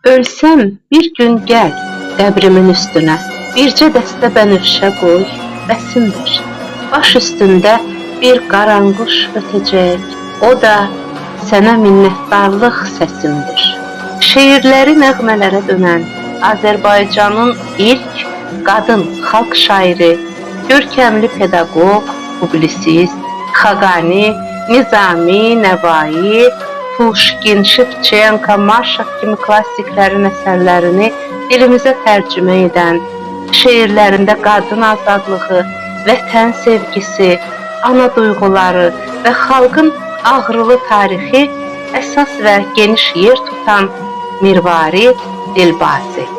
Ölsəm bir gün gəl qəbrimin üstünə, bircə dəstə bənövşə qoy, bəsimdir. Baş üstündə bir qaranquş ötəcək, o da sənə minnətdarlıq səsimdir. Şeirləri nəğmələrə dönən Azərbaycanın ilk qadın xalq şairi, görkəmli pedaqoq, publisist, Xaqani, Nizami, Nəvai, Puşkin, Şevçenko, Marşov kimi klassiklərin əsərlərini dilimizə tərcümə edən, şeirlərində qadın azadlığı, vətən sevgisi, ana duyğuları və xalqın ağrılı tarixi əsas və geniş yer tutan Mirvari Dilbazi.